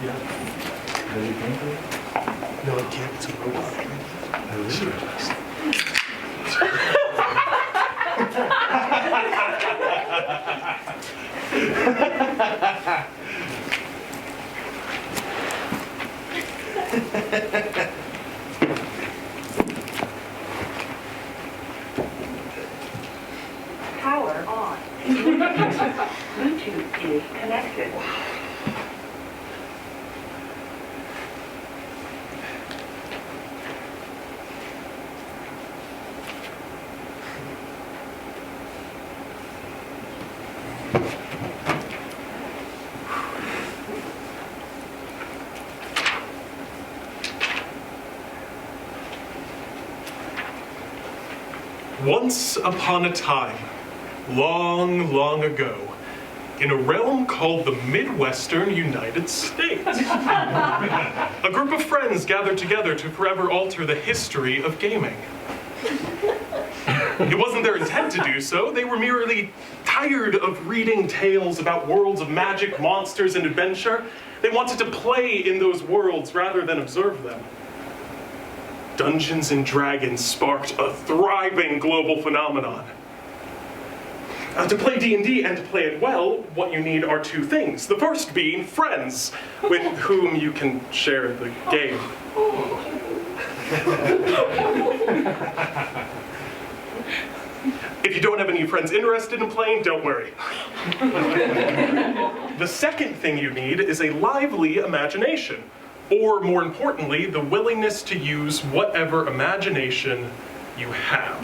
Yeah. Does it paint it? No, it can't. It's a robot. Oh, really? Power on. Bluetooth is connected. Once upon a time, long, long ago, in a realm called the Midwestern United States, a group of friends gathered together to forever alter the history of gaming. It wasn't their intent to do so. They were merely tired of reading tales about worlds of magic, monsters, and adventure. They wanted to play in those worlds rather than observe them. Dungeons and Dragons sparked a thriving global phenomenon. To play D&D and to play it well, what you need are two things. The first being friends, with whom you can share the game. If you don't have any friends interested in playing, don't worry. The second thing you need is a lively imagination. Or, more importantly, the willingness to use whatever imagination you have.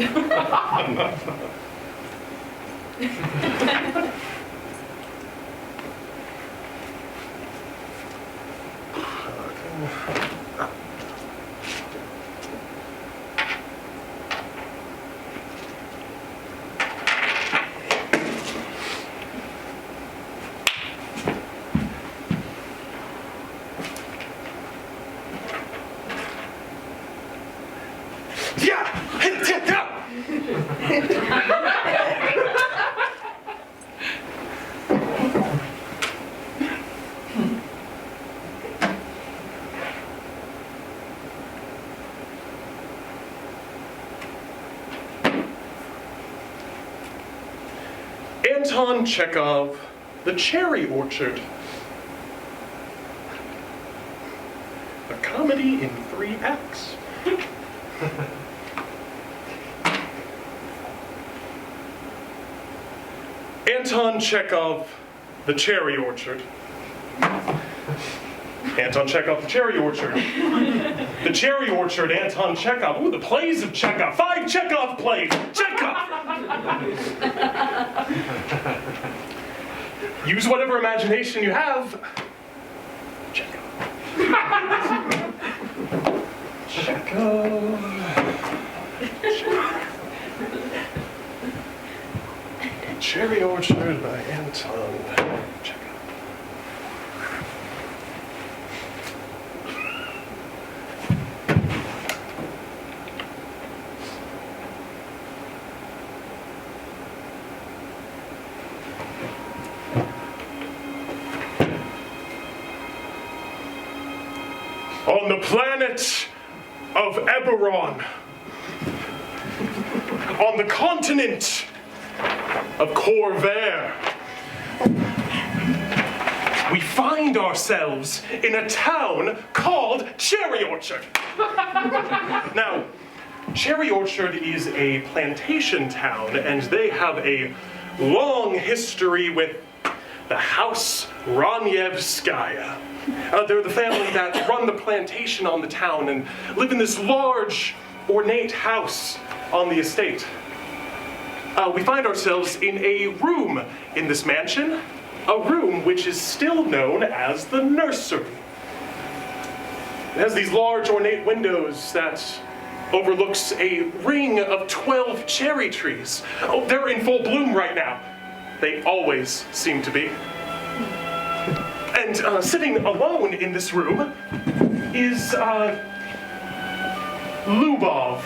Anton Chekhov, The Cherry Orchard. A comedy in 3 acts. Anton Chekhov, The Cherry Orchard. Anton Chekhov, The Cherry Orchard. The Cherry Orchard, Anton Chekhov. Ooh, the plays of Chekhov. 5 Chekhov plays. Chekhov! Use whatever imagination you have. Chekhov. Chekhov. Cherry Orchard by Anton Chekhov. On the planet of Eberron, on the continent of Corvair, we find ourselves in a town called Cherry Orchard. Now, Cherry Orchard is a plantation town, and they have a long history with the House Ranyevskaya. They're the family that run the plantation on the town and live in this large, ornate house on the estate. We find ourselves in a room in this mansion, a room which is still known as the nursery. It has these large, ornate windows that overlooks a ring of 12 cherry trees. Oh, they're in full bloom right now. They always seem to be. And sitting alone in this room is Lubov,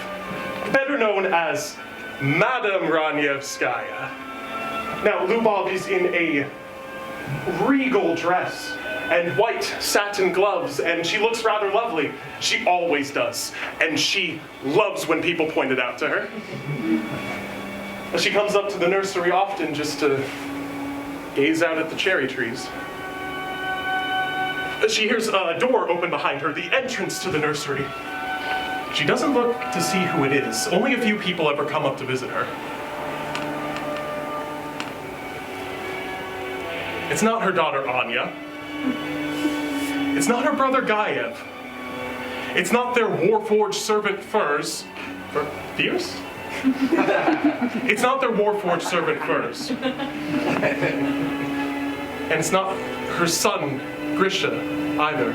better known as Madame Ranyevskaya. Now, Lubov is in a regal dress, and white satin gloves, and she looks rather lovely. She always does, and she loves when people point it out to her. She comes up to the nursery often just to gaze out at the cherry trees. She hears a door open behind her, the entrance to the nursery. She doesn't look to see who it is. Only a few people ever come up to visit her. It's not her daughter Anya. It's not her brother Gaev. It's not their Warforged servant Furs. Fierce? It's not their Warforged servant Furs. And it's not her son Grisha either.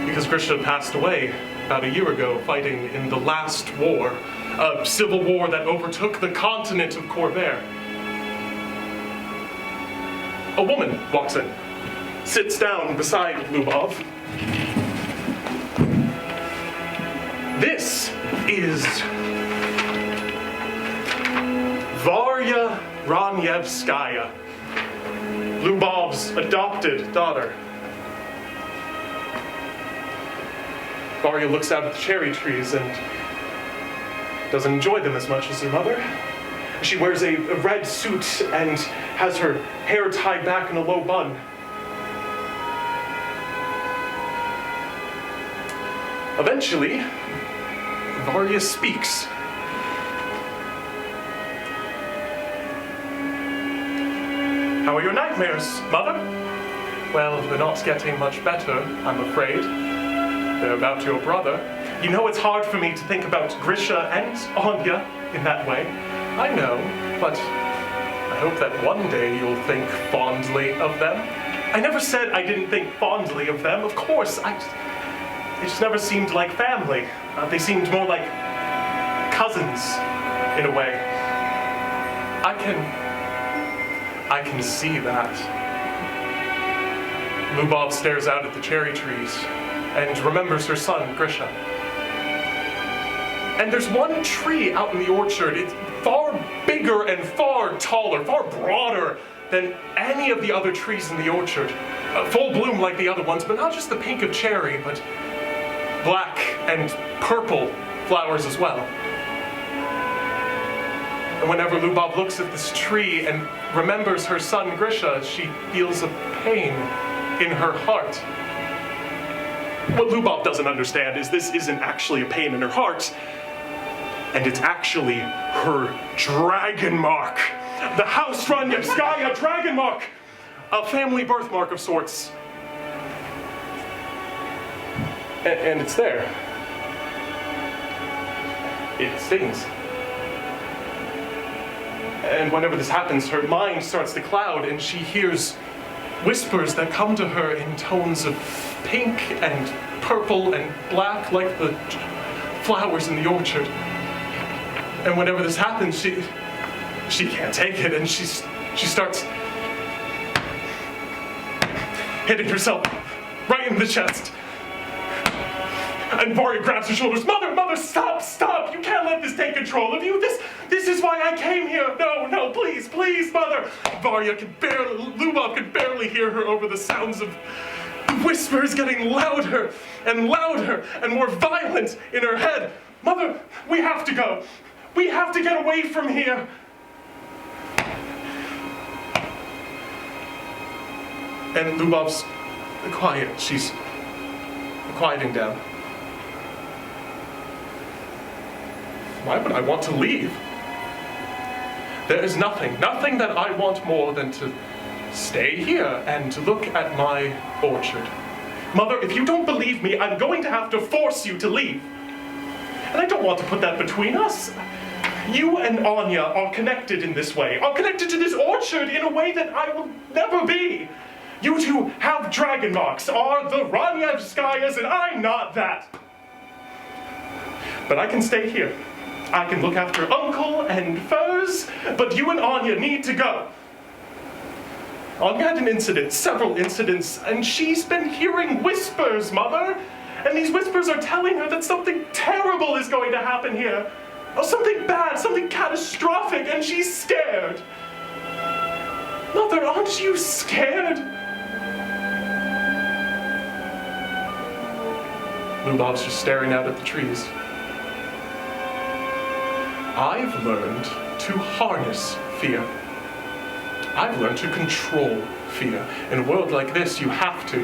Because Grisha passed away about a year ago fighting in the last war, a civil war that overtook the continent of Corvair. A woman walks in, sits down beside Lubov. This is Varya Ranyevskaya, Lubov's adopted daughter. Varya looks out at the cherry trees and doesn't enjoy them as much as her mother. She wears a red suit and has her hair tied back in a low bun. Eventually, Varya speaks. How are your nightmares, Mother? Well, they're not getting much better, I'm afraid. They're about your brother. You know it's hard for me to think about Grisha and Anya in that way. I know, but I hope that one day you'll think fondly of them. I never said I didn't think fondly of them. Of course, they just never seemed like family. They seemed more like cousins, in a way. I can see that. Lubov stares out at the cherry trees and remembers her son, Grisha. And there's one tree out in the orchard. It's far bigger and far taller, far broader than any of the other trees in the orchard. Full bloom like the other ones, but not just the pink of cherry, but black and purple flowers as well. And whenever Lubov looks at this tree and remembers her son Grisha, she feels a pain in her heart. What Lubov doesn't understand is this isn't actually a pain in her heart, and it's actually her dragon mark. The House Ranyevskaya dragon mark, a family birthmark of sorts. And it's there. It stings. And whenever this happens, her mind starts to cloud and she hears whispers that come to her in tones of pink and purple and black like the flowers in the orchard. And whenever this happens, she can't take it and she starts hitting herself right in the chest. And Varya grabs her shoulders. Mother, stop! You can't let this take control of you. This is why I came here. No, please, Mother. Lubov could barely hear her over the sounds of whispers getting louder and louder and more violent in her head. Mother, we have to go. We have to get away from here. And Lubov's quiet. She's quieting down. Why would I want to leave? There is nothing that I want more than to stay here and to look at my orchard. Mother, if you don't believe me, I'm going to have to force you to leave. And I don't want to put that between us. You and Anya are connected in this way, are connected to this orchard in a way that I will never be. You two have dragon marks, are the Ranyevskayas, and I'm not that. But I can stay here. I can look after Uncle and Furs, but you and Anya need to go. Anya had an incident, several incidents, and she's been hearing whispers, Mother. And these whispers are telling her that something terrible is going to happen here. Oh, something bad, something catastrophic, and she's scared. Mother, aren't you scared? Lubov's just staring out at the trees. I've learned to harness fear. I've learned to control fear. In a world like this, you have to.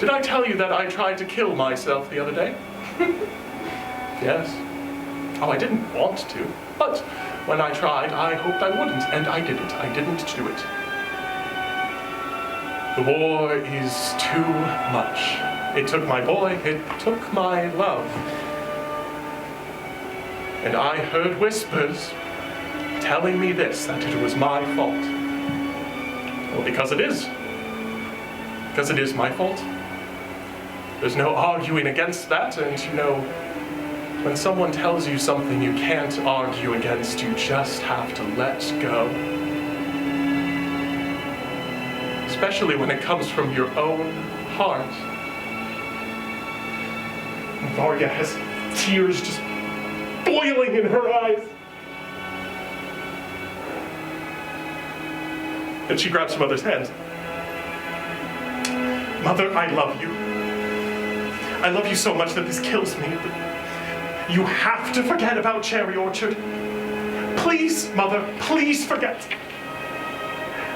Did I tell you that I tried to kill myself the other day? Yes. Oh, I didn't want to, but when I tried, I hoped I wouldn't, and I didn't. I didn't do it. The war is too much. It took my boy, it took my love. And I heard whispers telling me this, that it was my fault. Well, because it is. Because it is my fault. There's no arguing against that, and you know, when someone tells you something you can't argue against, you just have to let go. Especially when it comes from your own heart. Varya has tears just boiling in her eyes. And she grabs her mother's hand. Mother, I love you. I love you so much that this kills me. You have to forget about Cherry Orchard. Please, Mother, please forget.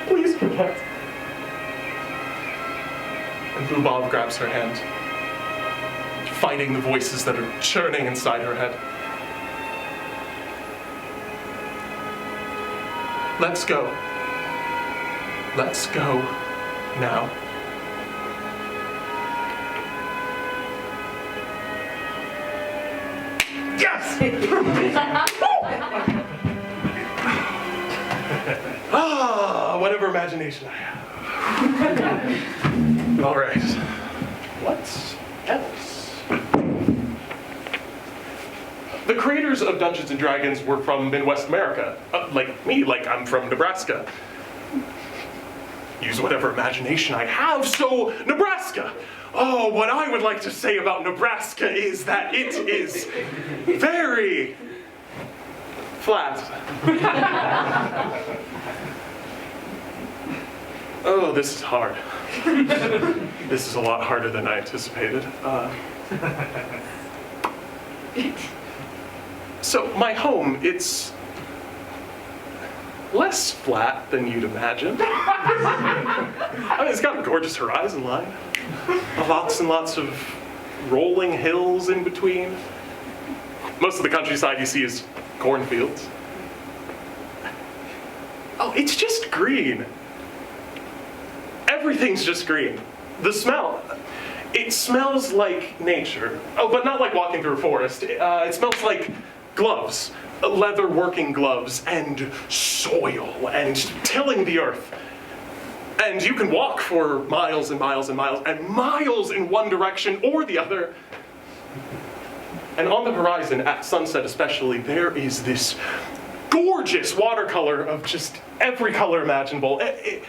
Please forget. And Lubov grabs her hand, fighting the voices that are churning inside her head. Let's go. Let's go now. Yes! Whatever imagination I have. All right. What else? The creators of Dungeons & Dragons were from Midwest America. Like me, like I'm from Nebraska. Use whatever imagination I have, so Nebraska! Oh, what I would like to say about Nebraska is that it is very flat. Oh, this is hard. This is a lot harder than I anticipated. So my home, it's less flat than you'd imagine. I mean, it's got a gorgeous horizon line. Lots and lots of rolling hills in between. Most of the countryside you see is cornfields. Oh, it's just green. Everything's just green. The smell, it smells like nature. Oh, but not like walking through a forest. It smells like gloves. Leather working gloves and soil and tilling the earth. And you can walk for miles and miles and miles and miles in one direction or the other. And on the horizon, at sunset especially, there is this gorgeous watercolor of just every color imaginable. It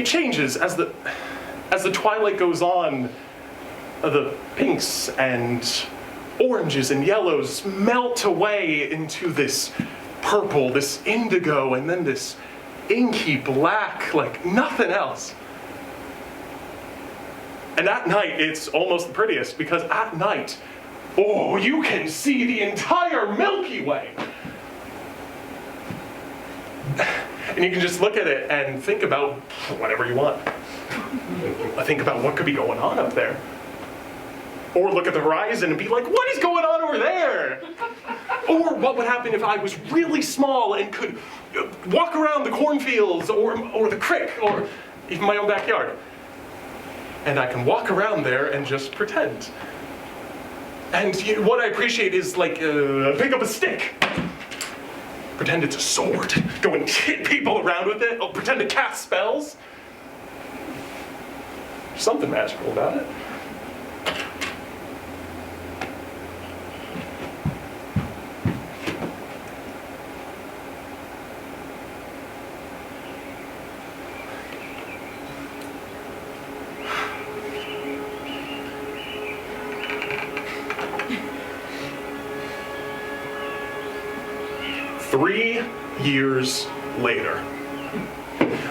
changes as the twilight goes on. The pinks and oranges and yellows melt away into this purple, this indigo, and then this inky black like nothing else. And at night, it's almost the prettiest, because at night, oh, you can see the entire Milky Way. And you can just look at it and think about whatever you want. Think about what could be going on up there. Or look at the horizon and be like, what is going on over there? Or what would happen if I was really small and could walk around the cornfields or the creek or even my own backyard. And I can walk around there and just pretend. And what I appreciate is like, pick up a stick. Pretend it's a sword. Go and hit people around with it. Or pretend to cast spells. There's something magical about it. Three years later,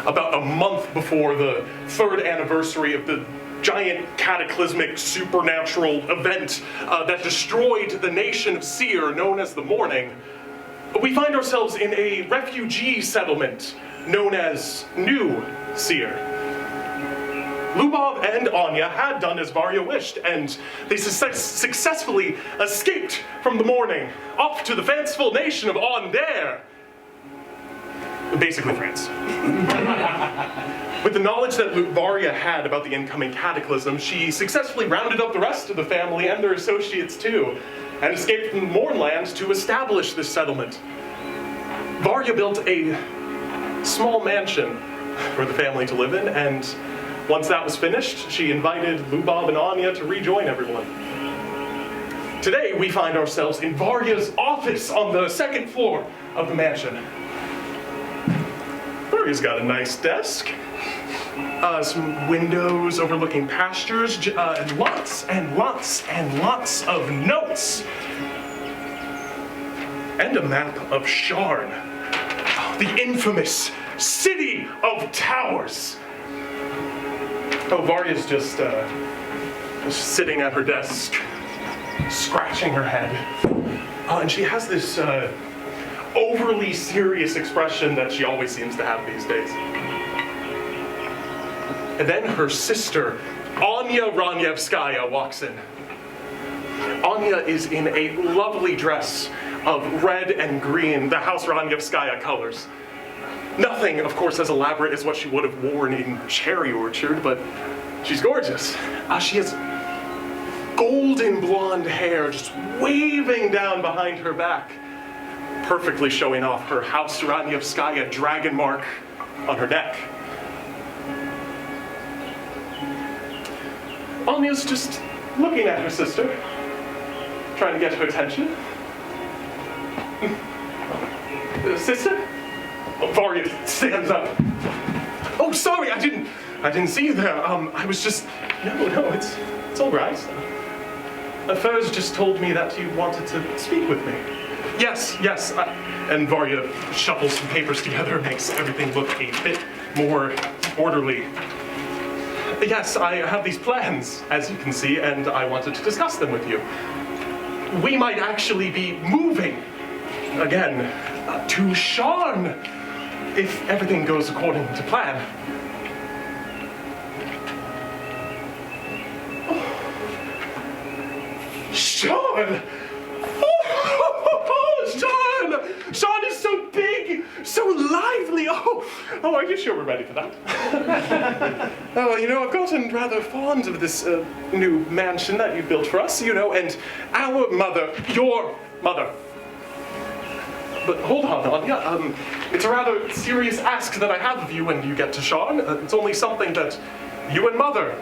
about a month before the third anniversary of the giant cataclysmic supernatural event that destroyed the nation of Seer known as the Morning, we find ourselves in a refugee settlement known as New Seer. Lubov and Anya had done as Varya wished, and they successfully escaped from the Morning, off to the fanciful nation of Onder. Basically France. With the knowledge that Varya had about the incoming cataclysm, she successfully rounded up the rest of the family and their associates too, and escaped from Mornland to establish this settlement. Varya built a small mansion for the family to live in, and once that was finished, she invited Lubov and Anya to rejoin everyone. Today, we find ourselves in Varya's office on the second floor of the mansion. Varya's got a nice desk, some windows overlooking pastures, and lots and lots and lots of notes. And a map of Sharn, the infamous city of towers. Oh, Varya's just sitting at her desk, scratching her head. And she has this overly serious expression that she always seems to have these days. And then her sister, Anya Ranyevskaya, walks in. Anya is in a lovely dress of red and green, the House Ranyevskaya colors. Nothing, of course, as elaborate as what she would have worn in Cherry Orchard, but she's gorgeous. She has golden blonde hair just waving down behind her back, perfectly showing off her House Ranyevskaya dragon mark on her neck. Anya's just looking at her sister, trying to get her attention. Sister? Oh, Varya stands up. Oh, sorry, I didn't see you there. I was just, no, it's all right. Furs just told me that you wanted to speak with me. Yes, and Varya shuffles some papers together, makes everything look a bit more orderly. Yes, I have these plans, as you can see, and I wanted to discuss them with you. We might actually be moving, again, to Sharn, if everything goes according to plan. Sharn! Sharn is so big, so lively. Oh, are you sure we're ready for that? Oh, I've gotten rather fond of this new mansion that you built for us, and our mother, your mother. But hold on, Anya. It's a rather serious ask that I have of you when you get to Sharn. It's only something that you and Mother,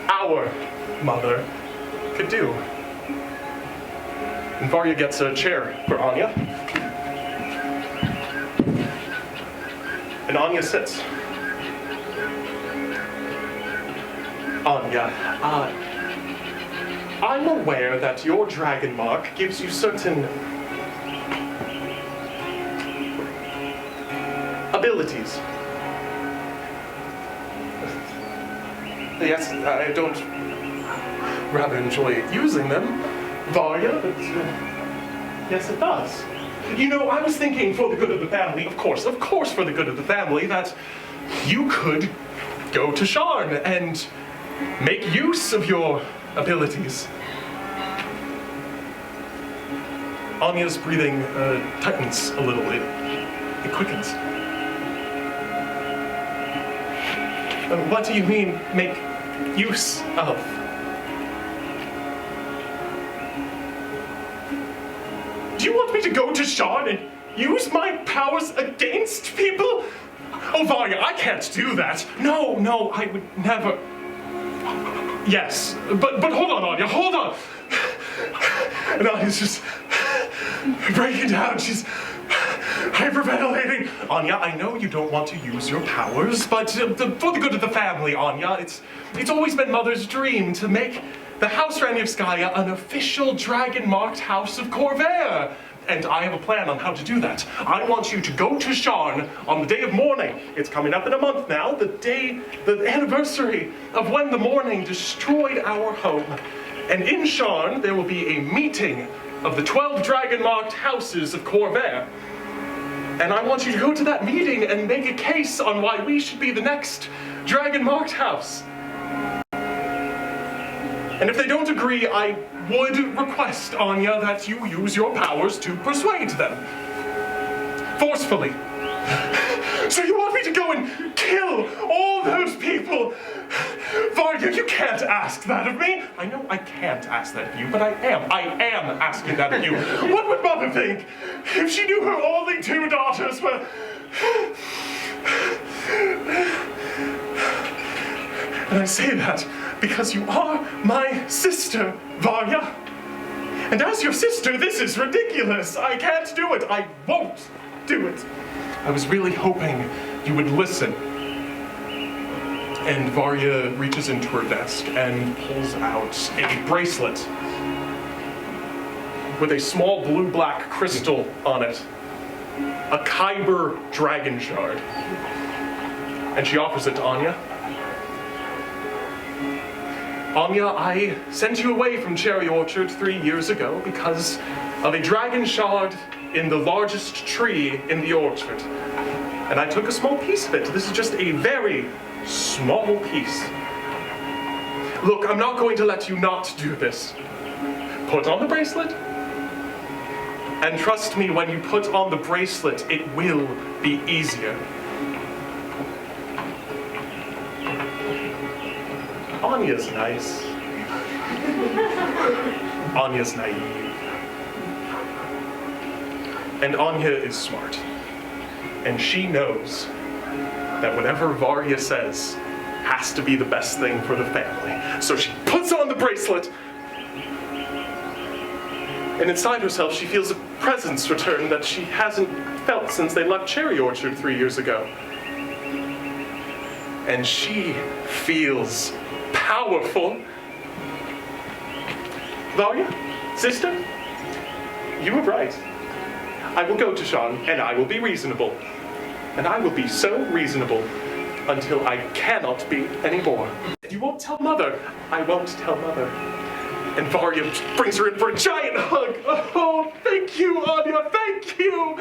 our mother, could do. And Varya gets a chair for Anya. And Anya sits. Anya, I'm aware that your dragon mark gives you certain abilities. Yes, I don't rather enjoy using them, Varya, but yes, it does. I was thinking for the good of the family, of course for the good of the family, that you could go to Sharn and make use of your abilities. Anya's breathing tightens a little, it quickens. What do you mean, make use of? Do you want me to go to Sharn and use my powers against people? Oh, Varya, I can't do that. No, I would never. Yes, but hold on, Anya, hold on. And Anya's just breaking down. She's hyperventilating. Anya, I know you don't want to use your powers, but for the good of the family, Anya, it's always been Mother's dream to make the House Ranyevskaya an official dragon-marked House of Corvair. and I have a plan on how to do that. I want you to go to Sharn on the day of mourning. It's coming up in a month now, the anniversary of when the morning destroyed our home. And in Sharn, there will be a meeting of the 12 dragon-marked houses of Corvair. And I want you to go to that meeting and make a case on why we should be the next dragon-marked house. And if they don't agree, I would request, Anya, that you use your powers to persuade them. Forcefully. So you want me to go and kill all those people? Varya, you can't ask that of me. I know I can't ask that of you, but I am asking that of you. What would Mother think if she knew her only 2 daughters were... And I say that because you are my sister, Varya. And as your sister, this is ridiculous. I can't do it. I won't do it. I was really hoping you would listen. And Varya reaches into her desk and pulls out a bracelet with a small blue-black crystal on it. A Kyber dragon shard. And she offers it to Anya. Anya, I sent you away from Cherry Orchard 3 years ago because of a dragon shard in the largest tree in the orchard. And I took a small piece of it. This is just a very small piece. Look, I'm not going to let you not do this. Put on the bracelet. And trust me, when you put on the bracelet, it will be easier. Anya's nice. Anya's naive. And Anya is smart. And she knows that whatever Varya says has to be the best thing for the family. So she puts on the bracelet, and inside herself she feels a presence return that she hasn't felt since they left Cherry Orchard 3 years ago. And she feels powerful. Varya, sister, you were right. I will go to Sharn, and I will be reasonable. And I will be so reasonable until I cannot be anymore. You won't tell Mother. I won't tell Mother. And Varya brings her in for a giant hug. Oh, thank you, Anya, thank you.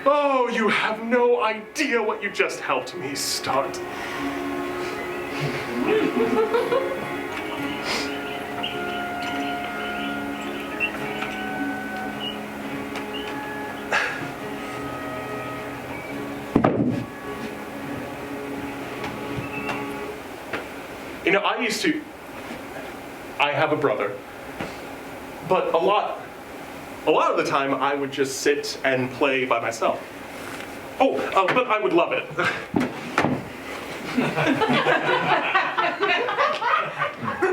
Oh, you have no idea what you just helped me start. You know, I have a brother, but a lot of the time I would just sit and play by myself. But I would love it.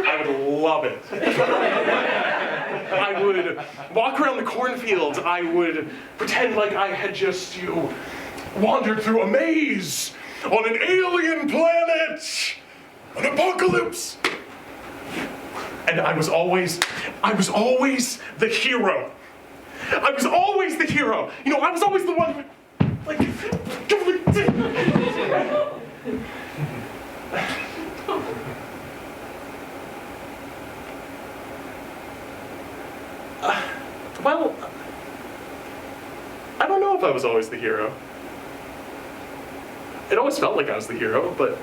I would love it. I would walk around the cornfield. I would pretend like I had just, wandered through a maze on an alien planet. An apocalypse! And I was always the hero. I was always the hero. I was always the one who, well, I don't know if I was always the hero. It always felt like I was the hero, but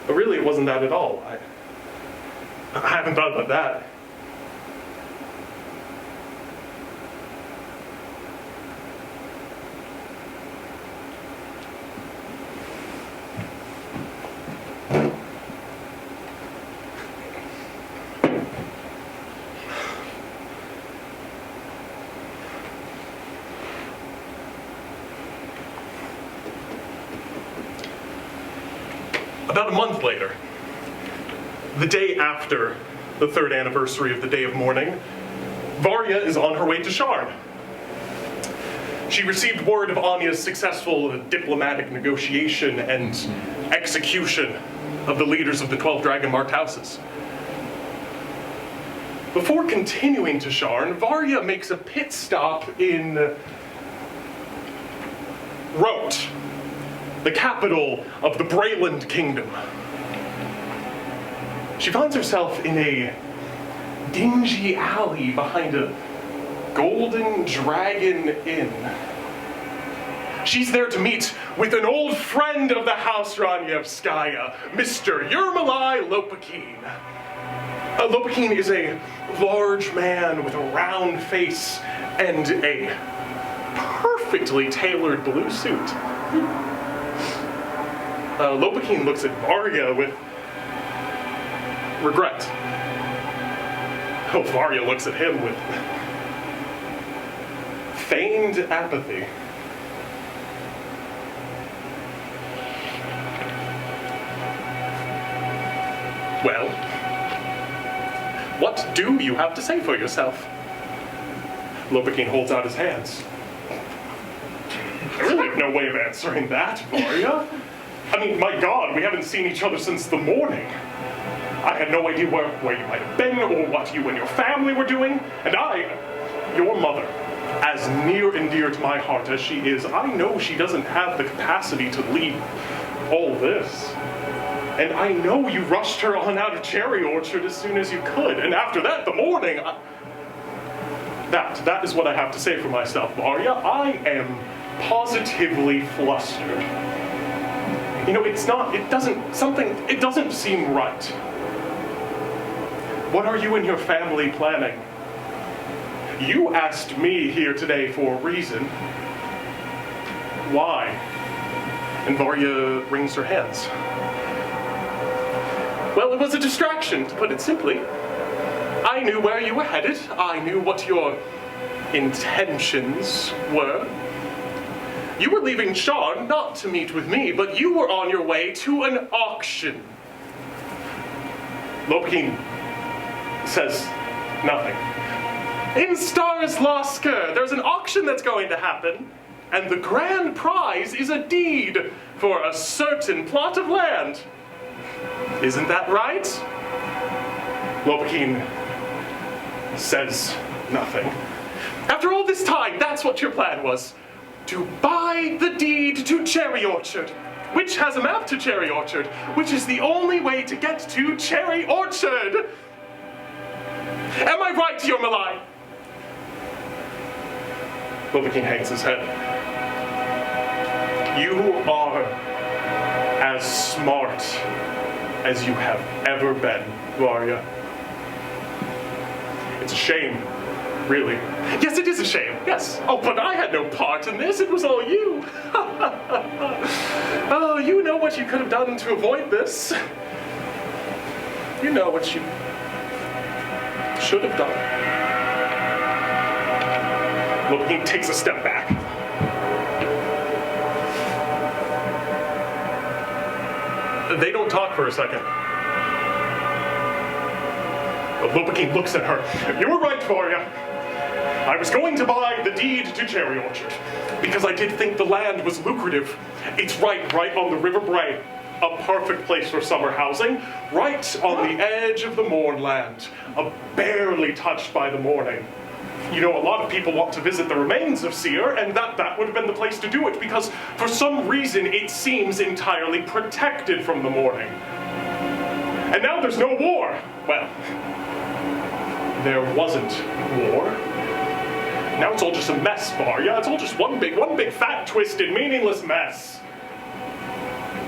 really, it wasn't that at all. I haven't thought about that. About a month later, the day after the 3rd anniversary of the Day of Mourning, Varya is on her way to Sharn. She received word of Anya's successful diplomatic negotiation and execution of the leaders of the 12 dragon-marked houses. Before continuing to Sharn, Varya makes a pit stop in Rote, the capital of the Brayland Kingdom. She finds herself in a dingy alley behind a Golden Dragon Inn. She's there to meet with an old friend of the House Ranyevskaya, Mr. Yermolai Lopakin. Lopakin is a large man with a round face and a perfectly tailored blue suit. Lopakin looks at Varya with regret. Oh, Varya looks at him with feigned apathy. Well, what do you have to say for yourself? Lopakin holds out his hands. I really have no way of answering that, Varya. I mean, my God, we haven't seen each other since the morning. I had no idea where you might have been or what you and your family were doing. And I, your mother, as near and dear to my heart as she is, I know she doesn't have the capacity to lead all this. And I know you rushed her on out of Cherry Orchard as soon as you could. And after that, the morning, that is what I have to say for myself, Varya. I am positively flustered. You know, it doesn't seem right. What are you and your family planning? You asked me here today for a reason. Why? And Varya wrings her hands. Well, it was a distraction, to put it simply. I knew where you were headed. I knew what your intentions were. You were leaving Sharn not to meet with me, but you were on your way to an auction. Lopakin says nothing. In Stars Lasker, there's an auction that's going to happen, and the grand prize is a deed for a certain plot of land. Isn't that right? Lopakin says nothing. After all this time, that's what your plan was. To buy the deed to Cherry Orchard, which has a map to Cherry Orchard, which is the only way to get to Cherry Orchard. Am I right, Yermolai? Lopakin hangs his head. You are as smart as you have ever been, Varya. It's a shame, really. Yes, it is a shame, yes. Oh, but I had no part in this, it was all you. Oh, you know what you could have done to avoid this. You know what you should have done. Lopakin takes a step back. They don't talk for a second. Lopakin looks at her. You were right, Varya. I was going to buy the deed to Cherry Orchard because I did think the land was lucrative. It's right on the River Bray, a perfect place for summer housing, right on the edge of the Mournland, barely touched by the morning. You know, a lot of people want to visit the remains of Seer, and that would have been the place to do it, because for some reason it seems entirely protected from the morning. And now there's no war. Well, there wasn't war. Now it's all just a mess, Varya. It's all just one big fat, twisted, meaningless mess.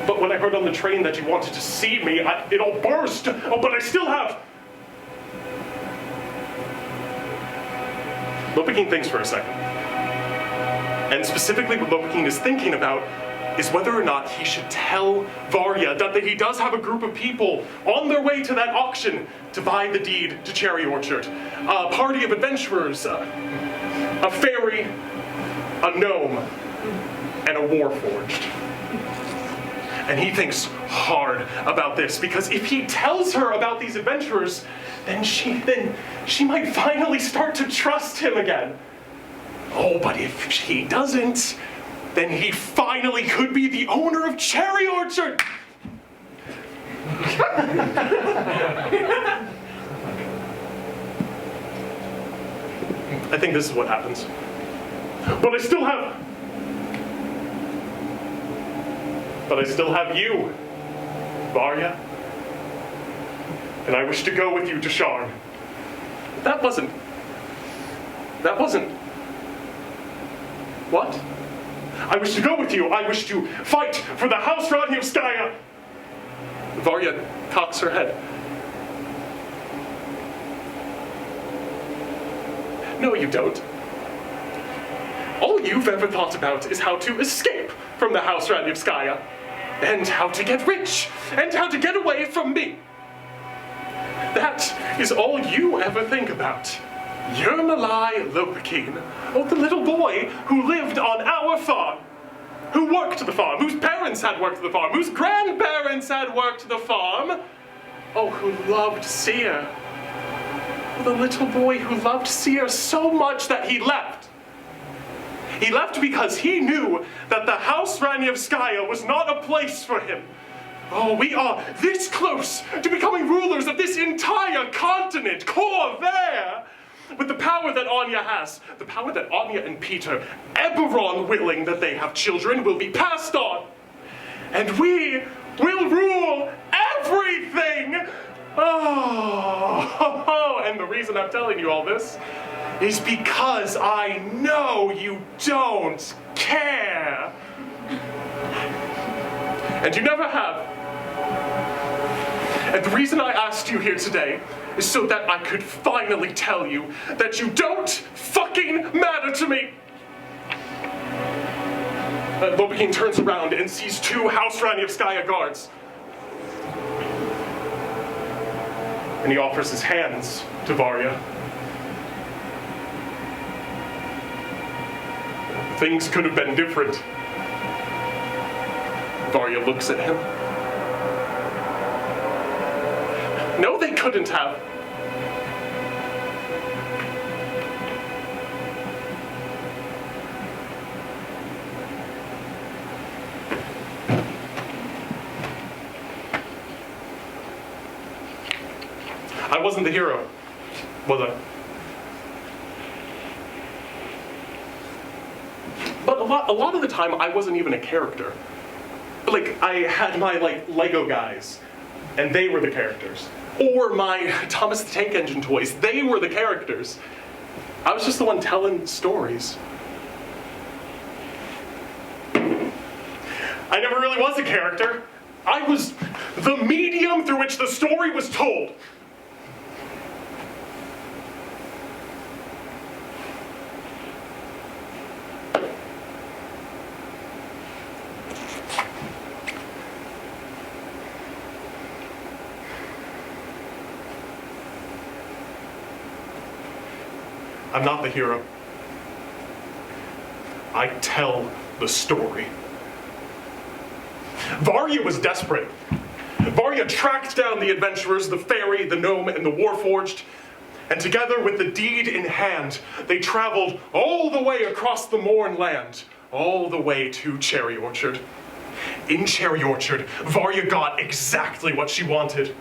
But when I heard on the train that you wanted to see me, it all burst. Oh, but I still have... Lopakin thinks for a second. And specifically what Lopakin is thinking about is whether or not he should tell Varya that he does have a group of people on their way to that auction to buy the deed to Cherry Orchard. A party of adventurers, a fairy, a gnome, and a Warforged. And he thinks hard about this, because if he tells her about these adventurers, then she might finally start to trust him again. Oh, but if he doesn't, then he finally could be the owner of Cherry Orchard. I think this is what happens. But I still have you, Varya. And I wish to go with you to Sharn. That wasn't... What? I wish to go with you. I wish to fight for the House Ranyevskaya. Varya cocks her head. No, you don't. All you've ever thought about is how to escape from the House Ranyevskaya, and how to get rich, and how to get away from me. That is all you ever think about. Yermalai Lopakin, the little boy who lived on our farm, who worked the farm, whose parents had worked the farm, whose grandparents had worked the farm, who loved Seer. The little boy who loved Seer so much that he left. He left because he knew that the House Ranyevskaya was not a place for him. We are this close to becoming rulers of this entire continent, Corvair, with the power that Anya has, the power that Anya and Peter, Eberron willing that they have children, will be passed on. And we will rule everything! And the reason I'm telling you all this is because I know you don't care. And you never have. And the reason I asked you here today is so that I could finally tell you that you don't fucking matter to me. Lopakin turns around and sees two House Ranyevskaya guards. And he offers his hands to Varya. Things could have been different. Varya looks at him. No, they couldn't have. I wasn't the hero, was I? But a lot of the time, I wasn't even a character. Like, I had my, Lego guys, and they were the characters. Or my Thomas the Tank Engine toys, they were the characters. I was just the one telling stories. I never really was a character. I was the medium through which the story was told. I'm not the hero. I tell the story. Varya was desperate. Varya tracked down the adventurers, the fairy, the gnome, and the Warforged, and together with the deed in hand, they traveled all the way across the Morn land, all the way to Cherry Orchard. In Cherry Orchard, Varya got exactly what she wanted.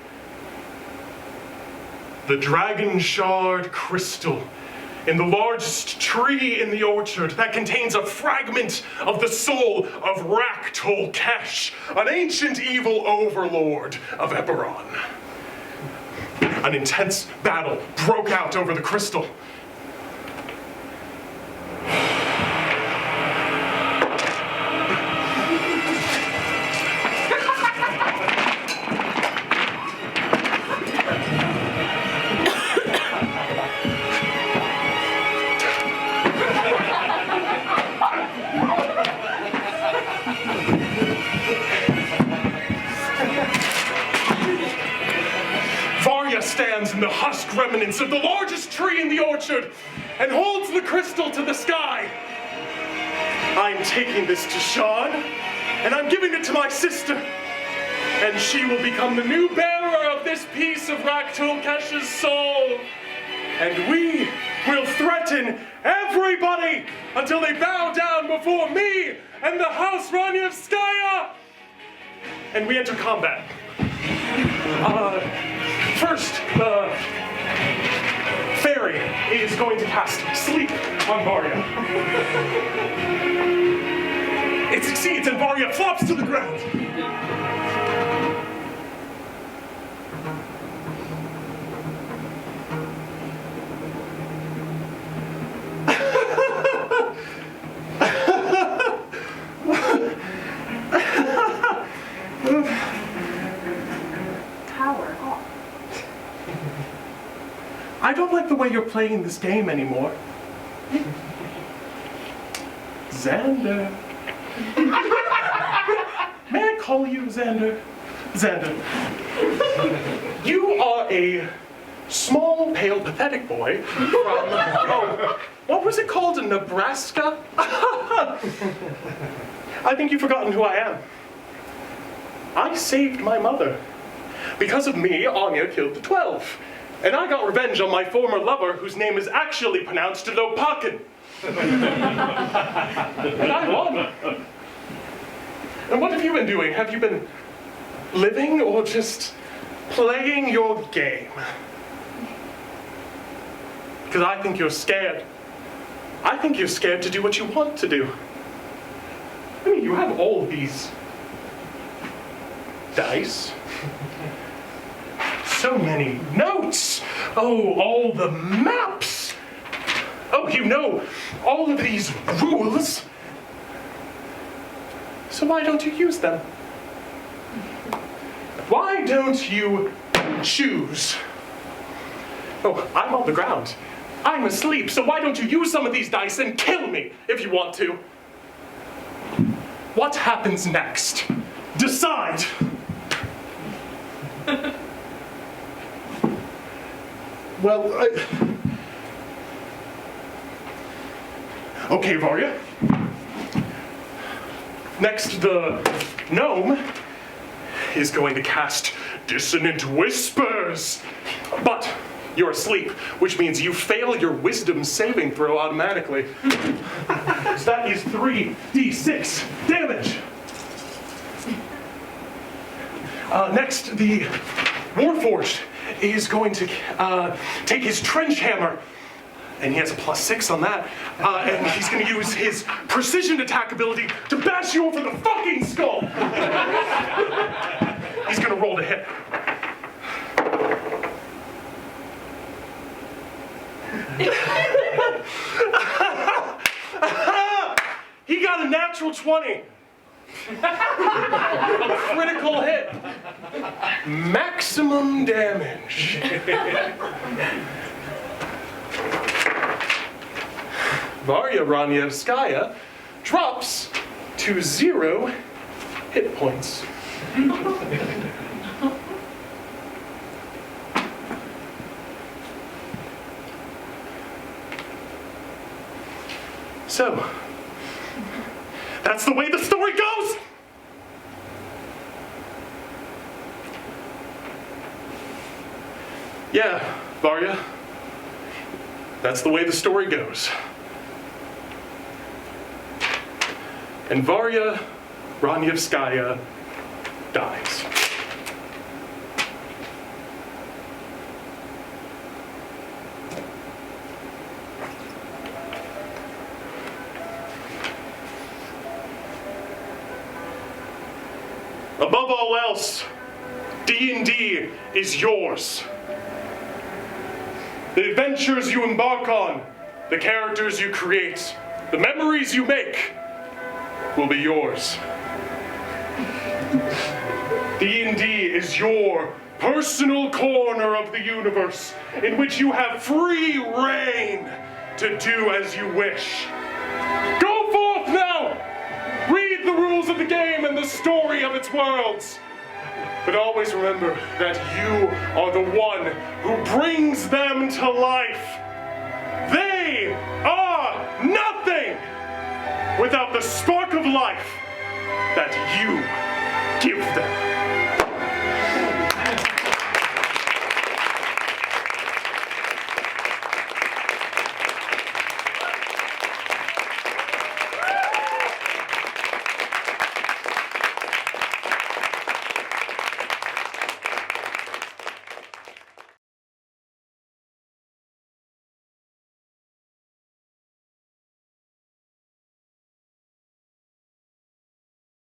The Dragon Shard Crystal, in the largest tree in the orchard that contains a fragment of the soul of Raktul Kesh, an ancient evil overlord of Eberron. An intense battle broke out over the crystal. Stands in the husk remnants of the largest tree in the orchard and holds the crystal to the sky. I'm taking this to Sean, and I'm giving it to my sister, and she will become the new bearer of this piece of Raktul Kesh's soul, and we will threaten everybody until they bow down before me and the House Ranyevskaya, and we enter combat. First, Fairy. is going to cast Sleep on Varya. It succeeds and Varya flops to the ground. Power off. I don't like the way you're playing this game anymore. Xander. May I call you Xander? Xander. You are a small, pale, pathetic boy from, oh, what was it called? Nebraska? I think you've forgotten who I am. I saved my mother. Because of me, Anya killed the 12. And I got revenge on my former lover, whose name is actually pronounced Lopakin. And I won. And what have you been doing? Have you been living or just playing your game? Because I think you're scared. I think you're scared to do what you want to do. I mean, you have all these dice. So many notes. Oh, all the maps. Oh, you know all of these rules. So why don't you use them? Why don't you choose? Oh, I'm on the ground. I'm asleep, so why don't you use some of these dice and kill me if you want to? What happens next? Decide! Well, okay, Varya. Next, the gnome is going to cast Dissonant Whispers. But you're asleep, which means you fail your wisdom saving throw automatically. So that is 3d6 damage. Next, the Warforged is going to take his trench hammer, and he has a +6 on that, and he's going to use his precision attack ability to bash you over the fucking skull. He's going to roll to hit. He got a natural 20. A critical hit. Maximum damage. Varya Ranyevskaya drops to 0 hit points. So, that's the way the story goes! Yeah, Varya. That's the way the story goes. And Varya Ranyevskaya dies. Above all else, D&D is yours. The adventures you embark on, the characters you create, the memories you make will be yours. D&D is your personal corner of the universe in which you have free reign to do as you wish. Go forth now! Read the rules of the game and the story of its worlds. But always remember that you are the one who brings them to life. They are nothing without the spark of life that you give them.